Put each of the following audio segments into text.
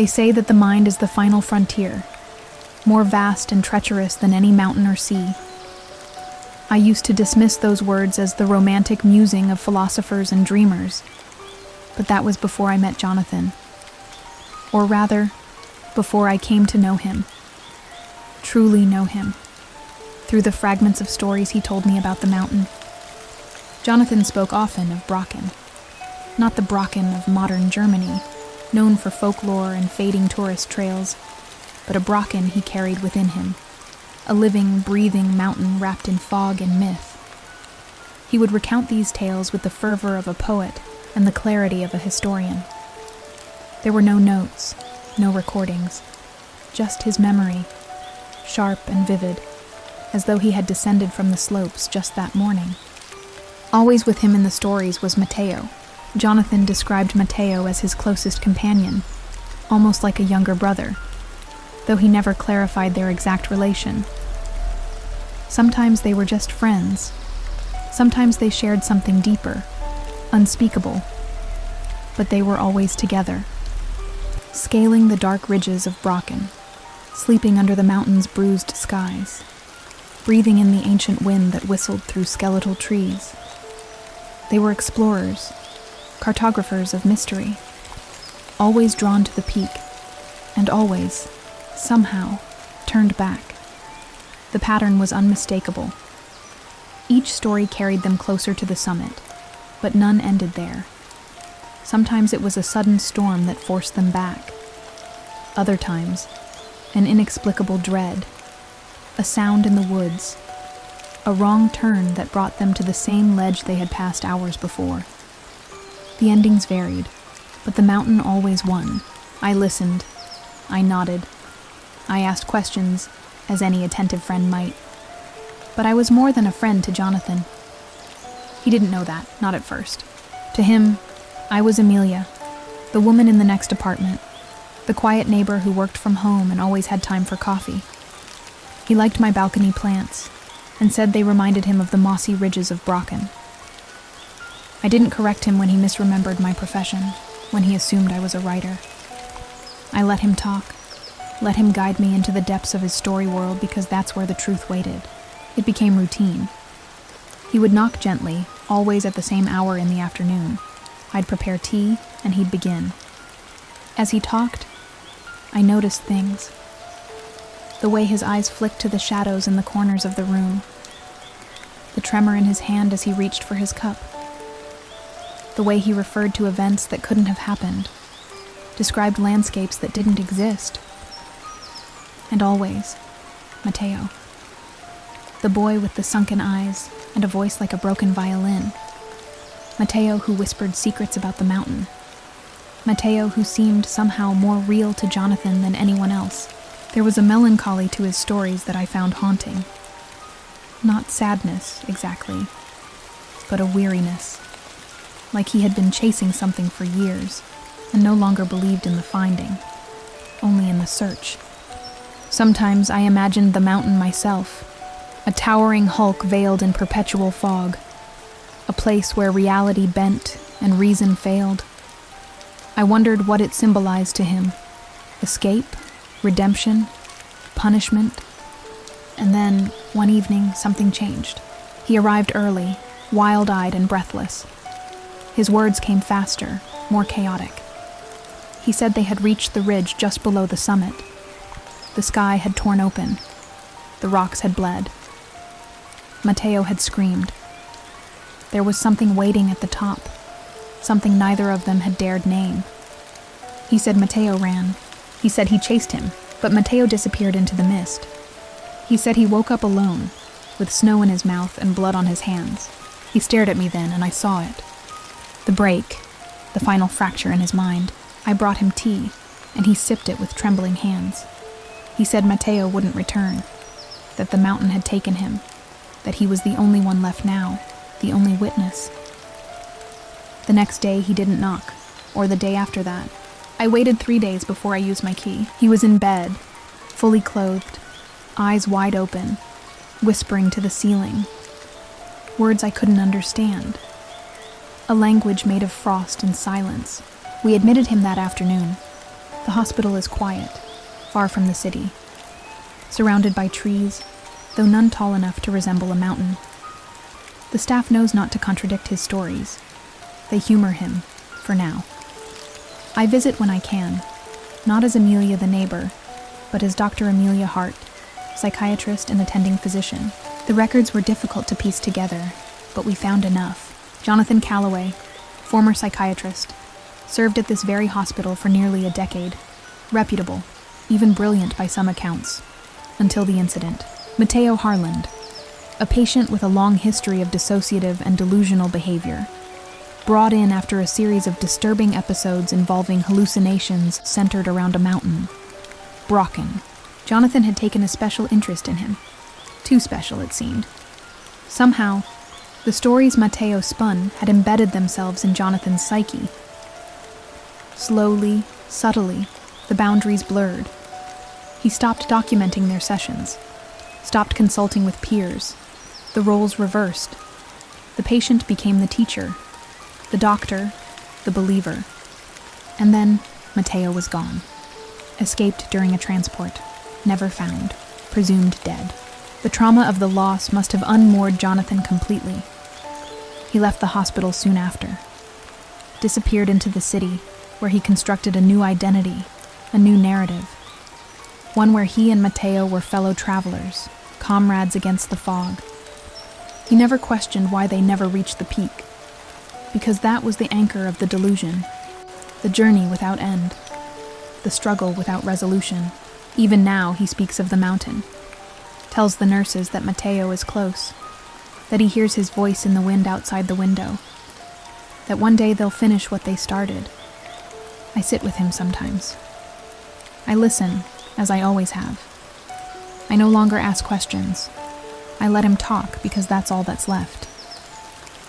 They say that the mind is the final frontier, more vast and treacherous than any mountain or sea. I used to dismiss those words as the romantic musing of philosophers and dreamers, but that was before I met Jonathan. Or rather, before I came to know him. Truly know him, through the fragments of stories he told me about the mountain. Jonathan spoke often of Brocken, not the Brocken of modern Germany, known for folklore and fading tourist trails, but a Brocken he carried within him, a living, breathing mountain wrapped in fog and myth. He would recount these tales with the fervor of a poet and the clarity of a historian. There were no notes, no recordings, just his memory, sharp and vivid, as though he had descended from the slopes just that morning. Always with him in the stories was Matteo. Jonathan described Matteo as his closest companion, almost like a younger brother, though he never clarified their exact relation. Sometimes they were just friends. Sometimes they shared something deeper, unspeakable. But they were always together, scaling the dark ridges of Brocken, sleeping under the mountain's bruised skies, breathing in the ancient wind that whistled through skeletal trees. They were explorers, cartographers of mystery, always drawn to the peak, and always, somehow, turned back. The pattern was unmistakable. Each story carried them closer to the summit, but none ended there. Sometimes it was a sudden storm that forced them back. Other times, an inexplicable dread, a sound in the woods, a wrong turn that brought them to the same ledge they had passed hours before. The endings varied, but the mountain always won. I listened. I nodded. I asked questions, as any attentive friend might. But I was more than a friend to Jonathan. He didn't know that, not at first. To him, I was Emilia, the woman in the next apartment, the quiet neighbor who worked from home and always had time for coffee. He liked my balcony plants, and said they reminded him of the mossy ridges of Brocken. I didn't correct him when he misremembered my profession, when he assumed I was a writer. I let him talk, let him guide me into the depths of his story world because that's where the truth waited. It became routine. He would knock gently, always at the same hour in the afternoon. I'd prepare tea, and he'd begin. As he talked, I noticed things. The way his eyes flicked to the shadows in the corners of the room. The tremor in his hand as he reached for his cup. The way he referred to events that couldn't have happened. Described landscapes that didn't exist. And always, Matteo. The boy with the sunken eyes and a voice like a broken violin. Matteo who whispered secrets about the mountain. Matteo who seemed somehow more real to Jonathan than anyone else. There was a melancholy to his stories that I found haunting. Not sadness, exactly, but a weariness. Like he had been chasing something for years, and no longer believed in the finding, only in the search. Sometimes I imagined the mountain myself, a towering hulk veiled in perpetual fog, a place where reality bent and reason failed. I wondered what it symbolized to him: escape, redemption, punishment. And then, one evening, something changed. He arrived early, wild-eyed and breathless. His words came faster, more chaotic. He said they had reached the ridge just below the summit. The sky had torn open. The rocks had bled. Matteo had screamed. There was something waiting at the top, something neither of them had dared name. He said Matteo ran. He said he chased him, but Matteo disappeared into the mist. He said he woke up alone, with snow in his mouth and blood on his hands. He stared at me then, and I saw it. The break, the final fracture in his mind. I brought him tea, and he sipped it with trembling hands. He said Matteo wouldn't return, that the mountain had taken him, that he was the only one left now, the only witness. The next day he didn't knock, or the day after that. I waited 3 days before I used my key. He was in bed, fully clothed, eyes wide open, whispering to the ceiling. Words I couldn't understand. A language made of frost and silence. We admitted him that afternoon. The hospital is quiet, far from the city, surrounded by trees, though none tall enough to resemble a mountain. The staff knows not to contradict his stories. They humor him, for now. I visit when I can, not as Emilia the neighbor, but as Dr. Emilia Hart, psychiatrist and attending physician. The records were difficult to piece together, but we found enough. Jonathan Calloway, former psychiatrist, served at this very hospital for nearly a decade. Reputable, even brilliant by some accounts, until the incident. Matteo Harland, a patient with a long history of dissociative and delusional behavior, brought in after a series of disturbing episodes involving hallucinations centered around a mountain. Brocken. Jonathan had taken a special interest in him. Too special, it seemed. Somehow, the stories Matteo spun had embedded themselves in Jonathan's psyche. Slowly, subtly, the boundaries blurred. He stopped documenting their sessions, stopped consulting with peers. The roles reversed. The patient became the teacher, the doctor, the believer. And then Matteo was gone. Escaped during a transport, never found, presumed dead. The trauma of the loss must have unmoored Jonathan completely. He left the hospital soon after, disappeared into the city, where he constructed a new identity, a new narrative, one where he and Matteo were fellow travelers, comrades against the fog. He never questioned why they never reached the peak, because that was the anchor of the delusion, the journey without end, the struggle without resolution. Even now he speaks of the mountain, tells the nurses that Matteo is close, that he hears his voice in the wind outside the window, that one day they'll finish what they started. I sit with him sometimes. I listen, as I always have. I no longer ask questions. I let him talk because that's all that's left.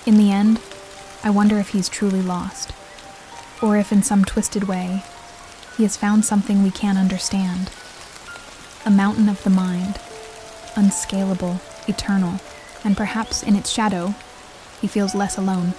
In the end, I wonder if he's truly lost, or if in some twisted way, he has found something we can't understand. A mountain of the mind, unscalable, eternal, and perhaps in its shadow, he feels less alone.